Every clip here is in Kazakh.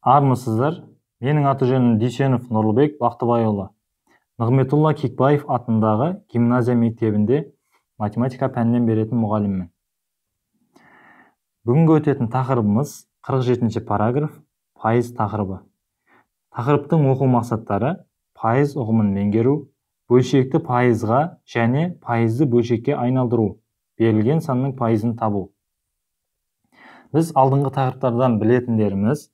Армысыздар. Менің аты жөнім Дүйсенов Нұрлыбек Бақтыбайұлы. Нығметулла Кекбаев атындағы гимназия мектебінде математика пәнінен беретін мұғаліммін. Бүгінгі өтетін тақырыбымыз 47-ші параграф, пайыз тақырыбы. Тақырыптың оқу мақсаттары: пайыз ұғымын меңгеру, бөлшекті пайызға және пайызды бөлшекке айналдыру, берілген санның пайызын табу. Біз алдыңғы тақырыптардан білетіндеріміз: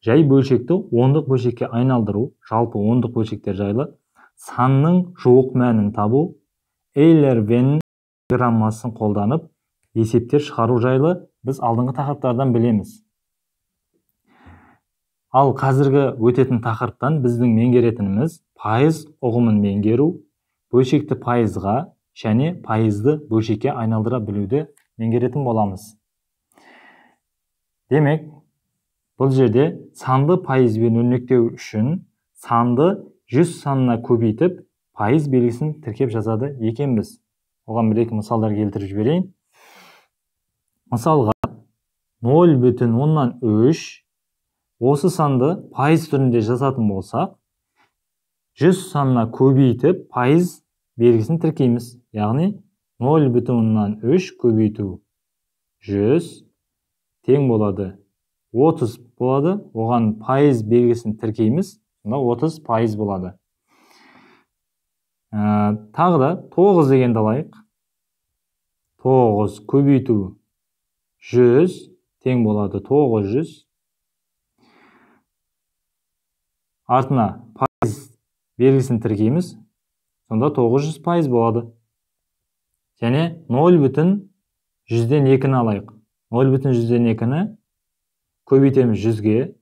жай бөлшекті ондық бөлшекке айналдыру, жалпы ондық бөлшектер жайлы, санның жуық мәнін табу, Эйлер-Венн диаграммасын қолданып есептер шығару жайлы біз алдыңғы тақырыптардан білеміз. Ал қазіргі өтетін тақырыптан біздің меңгеретініміз пайыз ұғымын меңгеру, бөлшекті пайызға және пайызды бөлшекке айналдыра білуді меңгеретін боламыз. Демек, бұл жерде санды пайызбен өрнектеу үшін санды 100 санына көбейтіп, пайыз белгісін тіркеп жазады екенбіз. Оған бір-екі мысалдар келтіріп жіберейін. Мысалға 0,3 осы санды пайыз түрінде жазатын болсақ, 100 санына көбейтіп, пайыз белгісін тіркейміз. Яғни 0,3 көбейту 100 тең болады 30 болады. Оған пайыз белгісін тіркейміз. Сонда 30 пайыз болады. Тағы да 9 дегенді алайық. 9 көбейту 100 тең болады 900. Артына пайыз белгісін тіркейміз. Сонда 900 пайыз болады. Және 0,100-ден 2-ні алайық. 0,100-ден 2-ні көбейтеміз 100-ге.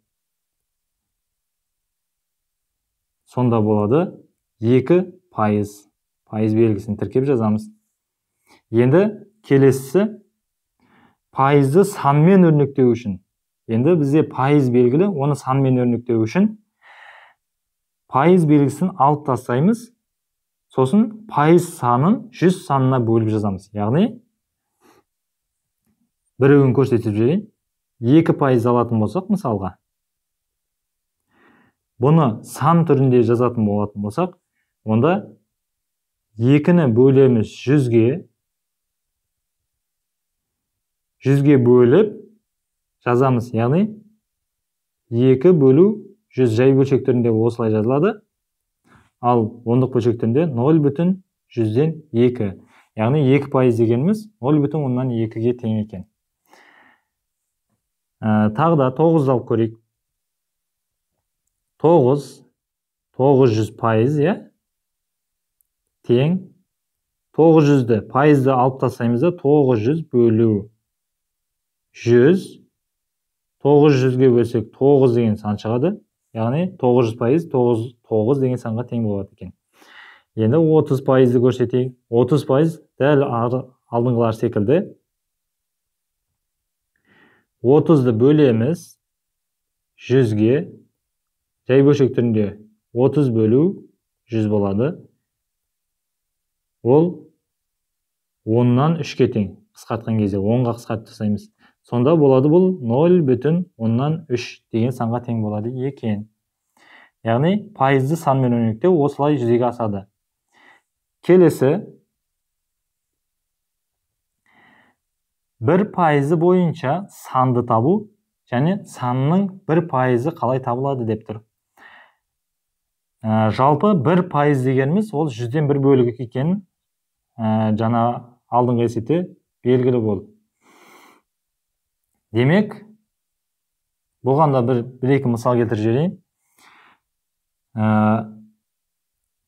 Сонда болады 2 пайыз. Пайыз белгісін тіркеп жазамыз. Енді келесісі пайызды санмен өрнектеу үшін. Енді бізде пайыз белгілі, оны санмен өрнектеу үшін пайыз белгісін алып тастаймыз. Сосын пайыз санын 100 санына бөліп жазамыз. Яғни біреуін көрсетіп жіберейін. 2 пайыз алатын болсақ, мысалға, бұны сан түрінде жазатын болатын болсақ, онда 2-ні бөлеміз 100-ге, 100-ге бөліп жазамыз. Яғни 2 бөлу 100 жай бөлшектерінде осылай жазылады. Ал ондық бөлшектерінде 0,100-ден 2. Яғни 2 пайыз дегеніміз 0,2-ге тең екен. Тағы да 9 алып көрейік. 900 пайыз, тең 900-ді пайызды алып тастаймыз да 900 бөлу 100. 900-ге бөлсек 9 деген сан шығады. Яғни 900 пайыз 9 деген санға тең болады екен. Енді 30 пайызды көрсетейік. 30 пайыз дәл алдыңғылар секілді. 30-ды бөлеміз 100-ге. Жай бөлшектерінде 30 бөлу 100 болады. Ол 10-нан 3-ке тең. Қысқартқан кезде 10-ға қысқартып тастаймыз. Сонда болады бұл 0,3 деген санға тең болады екен. Яғни пайызды санмен өрнектеу осылай жүзеге асады. Келесі 1 пайызы бойынша санды табу және санның 1 пайызы қалай табылады деп тұр. Жалпы 1 пайыз дегеніміз ол 100-ден 1 бөлігі екен. Жаңа алдыңғы есепте белгілі болды. Демек, бұған да бір-екі мысал келтіріп жіберейін.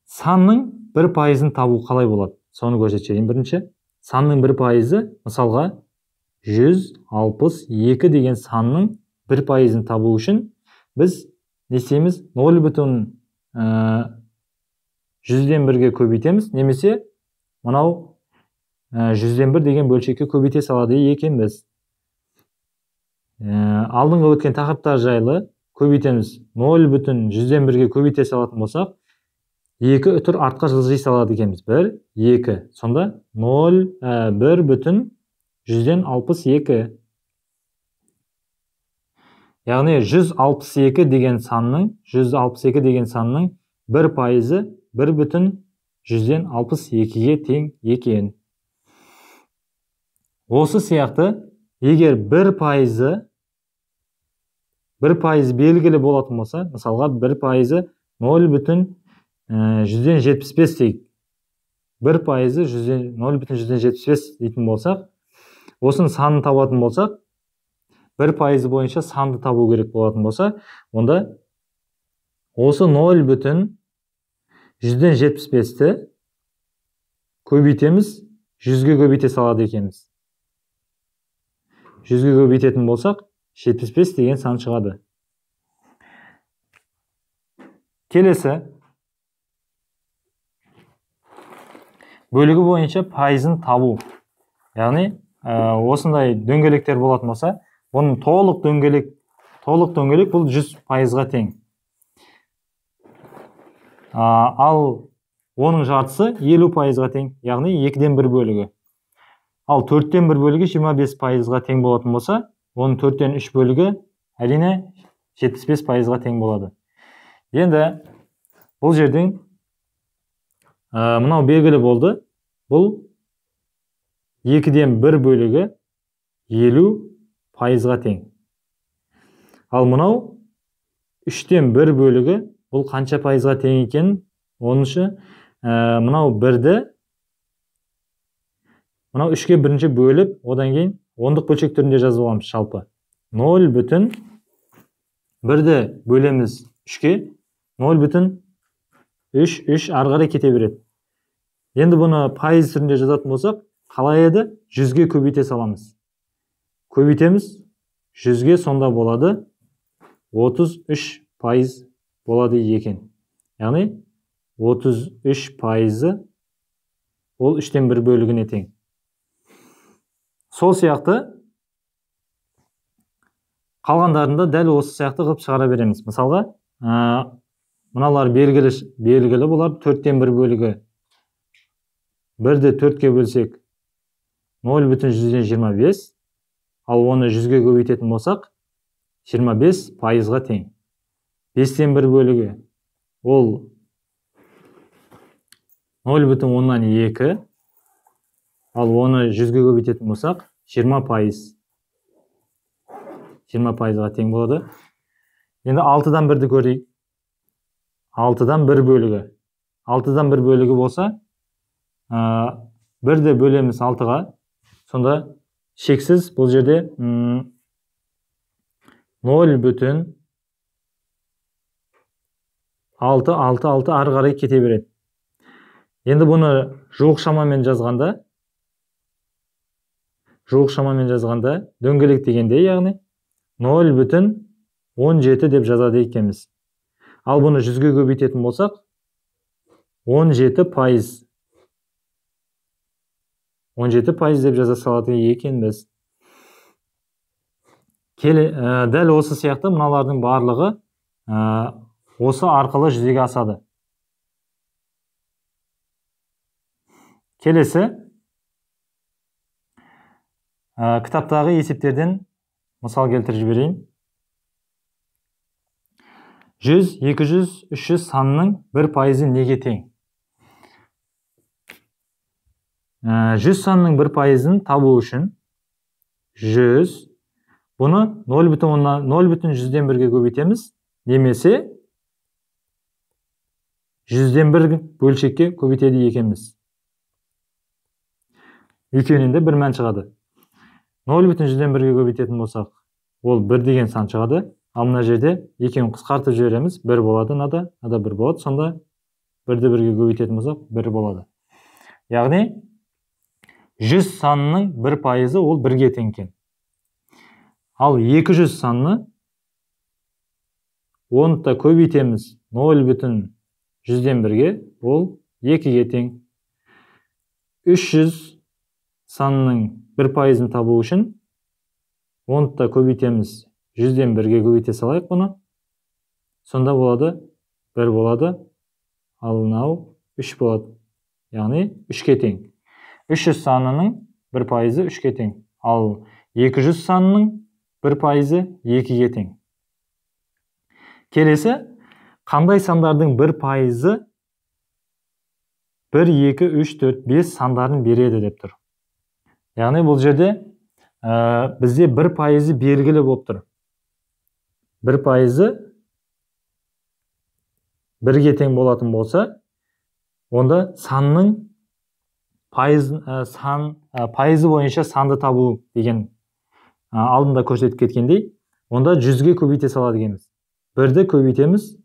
Санның 1 пайызын табу қалай болады? Соны көрсетейін. Бірінші, санның 1 пайызы, мысалға 162 деген санның 1 пайызын табу үшін біз не істейміз? 0,100-ден 1-ге көбейтеміз, немесе мынау 100-ден 1 деген бөлшекке көбейте салады екенбіз. Алдыңғы өткен тақырыптар жайлы көбейтеміз. 0,100-ден 1-ге көбейте салатын болсақ, 2 үтір артқа жылжи салады екенбіз. 1, 2. Сонда 1,100-ден 62. Яғни 162 деген санның 1 пайызы 1,162-ге тең екен. Осы сияқты, егер 1 пайыз белгілі болатын болса, мысалға 1 пайызы 0,175 дейік. 1 пайызы 0,175 дейтін болсақ, осының санын табатын болсақ, 1 пайызы бойынша санды табу керек болатын болса, онда осы 0,175-ті көбейтеміз, 100-ге көбейте салады екенбіз. 100-ге көбейтетін болсақ, 75 деген сан шығады. Келесі, бөлігі бойынша пайызын табу. Яғни, осындай дөңгелектер болатын болса, бұның толық дөңгелек бұл 100 пайызға тең. Ал оның жартысы 50 пайызға тең, яғни 2-ден 1 бөлігі. Ал 4-тен 1 бөлігі 25 пайызға тең болатын болса, оның 4-тен 3 бөлігі әрине 75 пайызға тең болады. Енді бұл жерден мынау белгілі болды. Бұл 2-ден 1 бөлігі 50 пайызға тең. Ал мынау 3-тен 1 бөлігі бұл қанша пайызға тең екен? Оныншы, мынау 3-ке бірінші бөліп, одан кейін ондық бөлшек түрінде жазып аламыз жалпы. 0,1-ді бөлеміз 3-ке, 0,3 ары қарай кете береді. Енді бұны пайыз түрінде жазатын болсақ, қалай еді? 100-ге көбейте саламыз. Көбейтеміз, 100-ге сонда болады 33 пайыз болады екен. Яғни 33 пайызы ол 3-тен 1 бөлігіне тең. Сол сияқты қалғандарында дәл осы сияқты қылып шығара береміз. Мысалға, мыналар белгілі болар, 4-тен 1 бөлігі 1-ді 4-ке бөлсек 0,125, ал оны 100-ге көбейтетін болсақ 25 пайызға тең. 5-тен 1 бөлігі ол 0,2, ал оны 100-ге көбейтетін болсақ 20 пайыз. 20 пайызға тең болады. Енді 6-дан 1-ді көрейік. 6-дан 1 бөлігі. 6-дан 1 бөлігі болса, 1-ді бөлеміз 6-ға. Сонда шексіз бұл жерде 0,666 ары қарай кете береді. Енді бұны жуық шамамен жазғанда дөңгелек дегенде, яғни 0,17 деп жазады екенбіз. Ал бұны 100-ге көбейтетін болсақ 17 пайыз. 17 пайыз деп жаза салады екенбіз. Дәл осы сияқты мыналардың барлығы осы арқылы жүзеге асады. Келесі, кітаптағы есептерден мысал келтіріп жіберейін. 100, 200, 300 санының 1 пайызы неге тең? 100 санның 1 пайызын табу үшін 100, бұны 0,100-ден 1-ге көбейтеміз, немесе 100-ден 1 бөлшекке көбейтеді екенбіз. Екеуінен де бір мән шығады. 0,100-ден 1-ге көбейтетін болсақ, ол 1 деген сан шығады. Ал мына жерде екеуін қысқартып жібереміз, 1 болады, нада 1 болады. Сонда 1-ді 1-ге көбейтетін болсақ, 1 болады. Яғни 100 санының 1 пайызы ол 1-ге тең екен. Ал 200 санны 10-та көбейтеміз 0,100-ден 1-ге, ол 2-ге тең. 300 санының 1 пайызын табу үшін 10-та көбейтеміз 100-ден 1-ге көбейте салайық бұны. Сонда болады 1 болады, ал мынау 3 болады. Яғни 3-ке тең. 300 санының 1 пайызы 3-ке тең. Ал 200 санының 1 пайызы 2-ге тең. Келесі, қандай сандардың 1%-ы 1, 2, 3, 4, 5 сандарын береді деп тұр. Яғни бұл жерде бізде 1%-ы белгілі болып тұр. 1%-ы 1-ге тең болатын болса, онда санның пайызы бойынша санды табу деген алдында көрсетіп кеткендей, онда 100-ге көбейте салады екенбіз. 1-ді көбейтеміз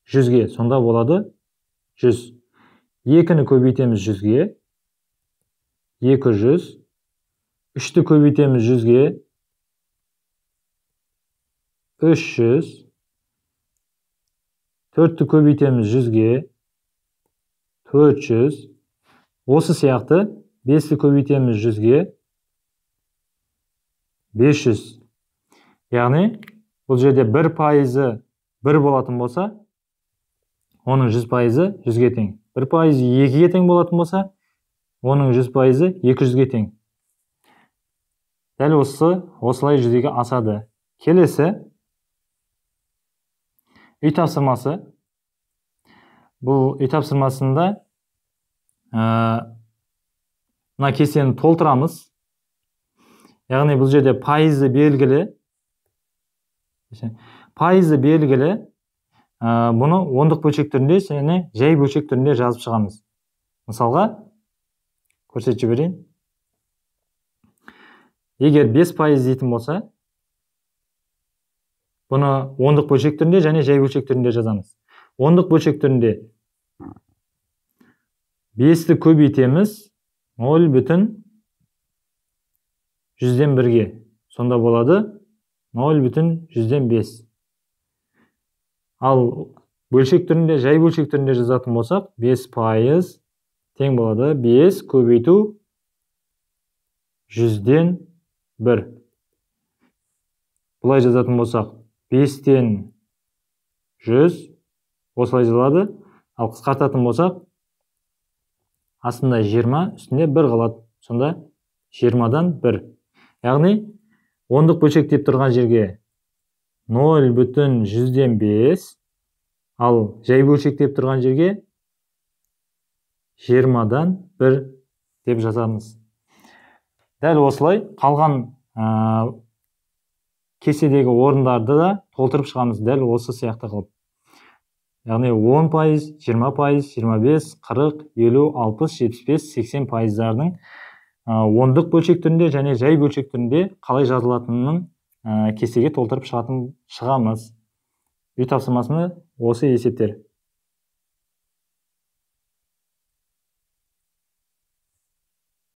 100-ге, сонда болады 100. 2-ні көбейтеміз 100-ге, 200. 3-ті көбейтеміз 100-ге, 300. 4-ті көбейтеміз 100-ге, 400. Осы сияқты 5-ті көбейтеміз 100-ге, 500. Яғни, бұл жерде 1%-ы 1 болатын болса, оның 100%-ы 100-ге тең. 1%-ы 2-ге тең болатын болса, оның 100%-ы 200-ге тең. Дәл осылай жүзеге асады. Келесі, үй тапсырмасы. Бұл үй тапсырмасында мына кестені толтырамыз. Яғни бұл жерде пайызы белгілі. Пайызы белгілі. Бұны ондық бөлшек түрінде және жай бөлшек түрінде жазып шығамыз. Мысалға, көрсетіп жіберейін. Егер 5% дейтін болса, бұны ондық бөлшек түрінде және жай бөлшек түрінде жазамыз. Ондық бөлшек түрінде 5-ті көбейтеміз 0,100-ге. Сонда болады 0,100-5. Ал бөлшек түрінде, жай бөлшек түрінде жазатын болсақ, 5% тең болады 5 көбейту 100-ден 1. Бұлай жазатын болсақ, 5-тен 100 осылай жазылады. Ал қысқартатын болсақ, астында 20, үстінде 1 қалады. Сонда 20-дан 1. Яғни, ондық бөлшек деп тұрған жерге 0,100-5, ал жай бөлшек деп тұрған жерге 20-дан 1 деп жазамыз. Дәл осылай қалған кестедегі орындарды да толтырып шығамыз, дәл осы сияқты қылып. Яғни 10%, 20%, 25%, 40%, 50%, 60%, 75%, 80%-дардың ондық бөлшек түрінде және жай бөлшек түрінде қалай жазылатынын кестеге толтырып шығамыз. Үй тапсырмасында осы есептер.